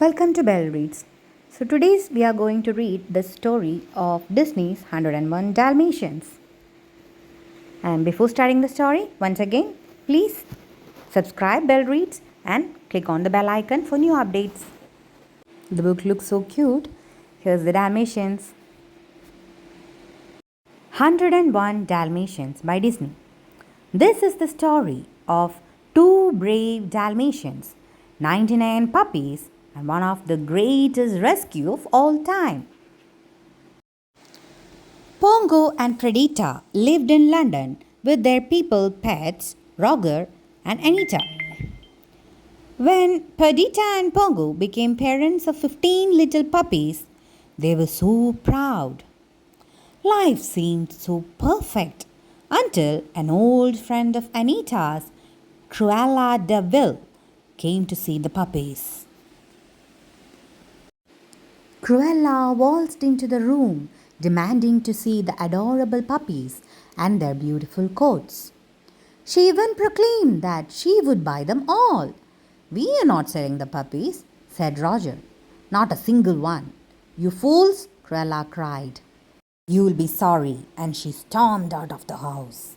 Welcome to Bell Reads. So today we are going to read the story of Disney's 101 Dalmatians. And before starting the story, once again, please subscribe Bell Reads and click on the bell icon for new updates. The book looks so cute. Here's the Dalmatians. 101 Dalmatians by Disney. This is the story of two brave Dalmatians, 99 puppies, and one of the greatest rescue of all time. Pongo and Perdita lived in London with their people pets Roger and Anita. When Perdita and Pongo became parents of 15 little puppies, they were so proud. Life seemed so perfect until an old friend of Anita's, Cruella de Vil, came to see the puppies. Cruella waltzed into the room, demanding to see the adorable puppies and their beautiful coats. She even proclaimed that she would buy them all. "We are not selling the puppies," said Roger. "Not a single one." "You fools!" Cruella cried. "You'll be sorry," and she stormed out of the house.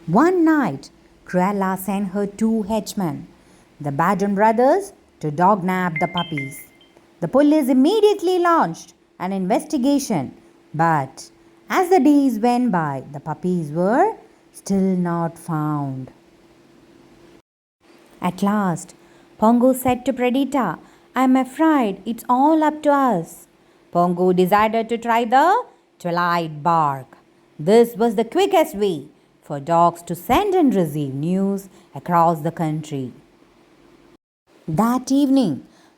One night, Cruella sent her two henchmen, the Baden brothers, to dognap the puppies. The police immediately launched an investigation, but as the days went by, the puppies were still not found. At last, Pongo said to Perdita, "I'm afraid it's all up to us." Pongo decided to try the twilight bark. This was the quickest way for dogs to send and receive news across the country. That evening,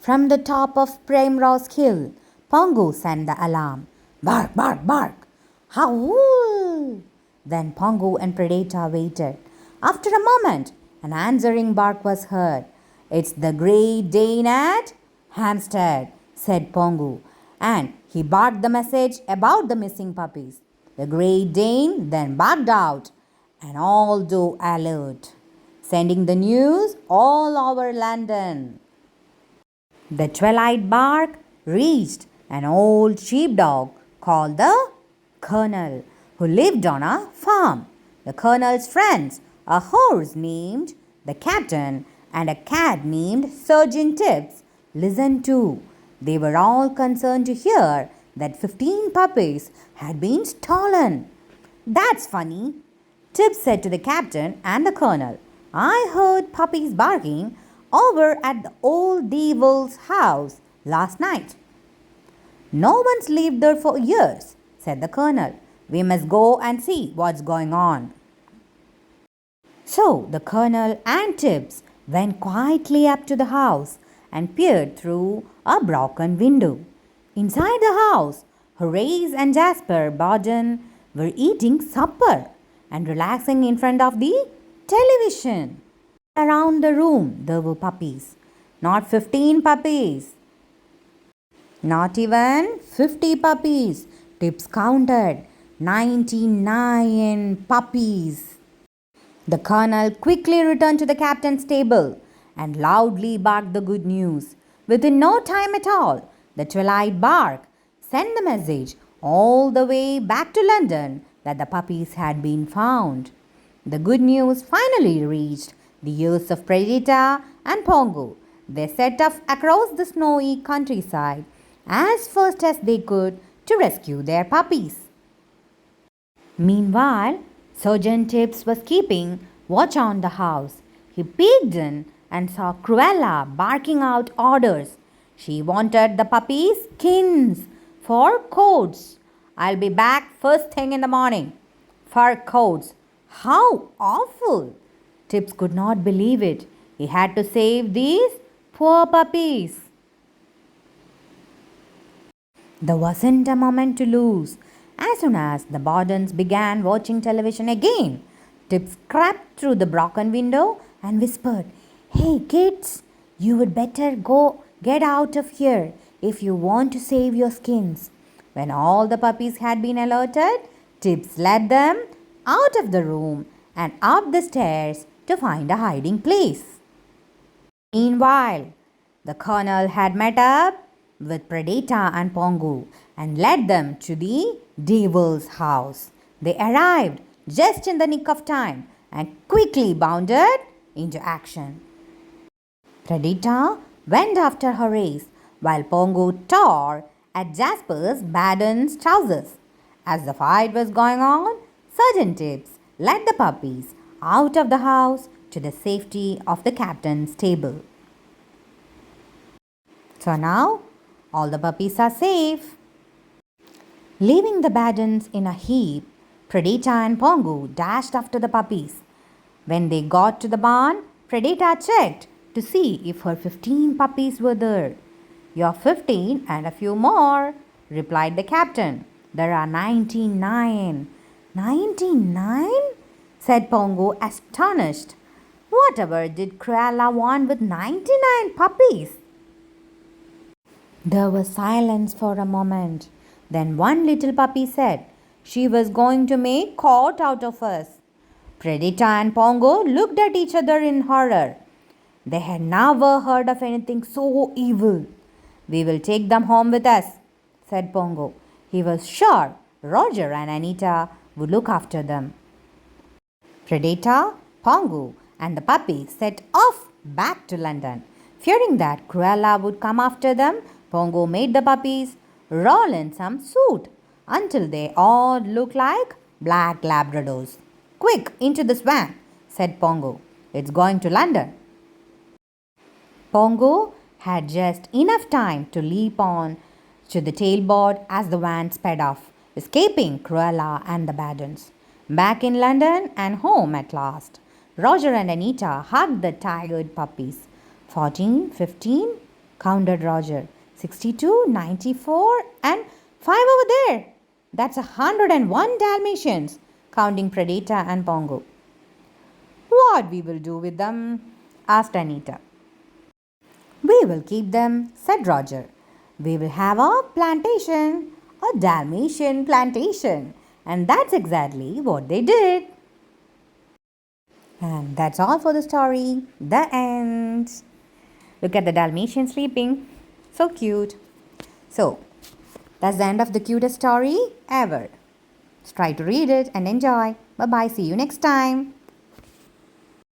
from the top of Primrose Hill, Pongo sent the alarm. "Bark, bark, bark! Howl!" Then Pongo and Perdita waited. After a moment, an answering bark was heard. "It's the Great Dane at Hampstead," said Pongo, and he barked the message about the missing puppies. The Great Dane then barked out, and all dove alert, sending the news all over London. The twilight bark reached an old sheepdog called the Colonel, who lived on a farm. The Colonel's friends, a horse named the Captain and a cat named Sergeant Tibbs, listened too. They were all concerned to hear that 15 puppies had been stolen. "That's funny," Tibbs said to the Captain and the Colonel. "I heard puppies barking over at the old devil's house last night." "No one's lived there for years," said the Colonel. "We must go and see what's going on." So the Colonel and Tibbs went quietly up to the house and peered through a broken window. Inside the house, Horace and Jasper Bawden were eating supper and relaxing in front of the television. Around the room, there were puppies. Not 15 puppies. Not even 50 puppies. Tibbs counted 99 puppies. The Colonel quickly returned to the Captain's table and loudly barked the good news. Within no time at all, the twilight bark sent the message all the way back to London that the puppies had been found. The good news finally reached the ears of Perdita and Pongo. They set off across the snowy countryside as fast as they could to rescue their puppies. Meanwhile, Sergeant Tibbs was keeping watch on the house. He peeked in and saw Cruella barking out orders. She wanted the puppies' skins for coats. "I'll be back first thing in the morning." "For coats? How awful!" Tibbs could not believe it. He had to save these poor puppies. There wasn't a moment to lose. As soon as the Bawdens began watching television again, Tibbs crept through the broken window and whispered, "Hey kids, you would better go get out of here if you want to save your skins." When all the puppies had been alerted, Tibbs led them out of the room and up the stairs to find a hiding place. Meanwhile, The colonel had met up with Predator and Pongo and led them to the devil's house. They arrived just in the nick of time and quickly bounded into action. Predator went after her race while Pongo tore at Jasper's Baden's trousers. As the fight was going on, Sergeant Tibbs led the puppies out of the house to the safety of the captain's stable. So now all the puppies are safe. Leaving the Badens in a heap, Predator and Pongo dashed after the puppies. When they got to the barn, Predator checked to see if her 15 puppies were there. "You're 15 and a few more," replied the captain. "There are 99. 99? Said Pongo, astonished. Whatever did Cruella want with 99 puppies? There was silence for a moment. Then one little puppy said she was going to make court out of us. Predator and Pongo looked at each other in horror. They had never heard of anything so evil. "We will take them home with us," said Pongo. He was sure Roger and Anita would look after them. Predator, Pongo, and the puppies set off back to London. Fearing that Cruella would come after them, Pongo made the puppies roll in some soot until they all looked like black Labradors. "Quick, into this van," said Pongo. "It's going to London." Pongo had just enough time to leap on to the tailboard as the van sped off, escaping Cruella and the Badens. Back in London and home at last, Roger and Anita hugged the tired puppies. 14, 15, counted Roger. 62, 94, and 5 over there. That's 101 Dalmatians, counting Predator and Pongo. "What we will do with them?" asked Anita. "We will keep them," said Roger. "We will have a plantation, a Dalmatian plantation." And that's exactly what they did. And that's all for the story. The end. Look at the Dalmatian sleeping. So cute. So, that's the end of the cutest story ever. Try to read it and enjoy. Bye bye. See you next time.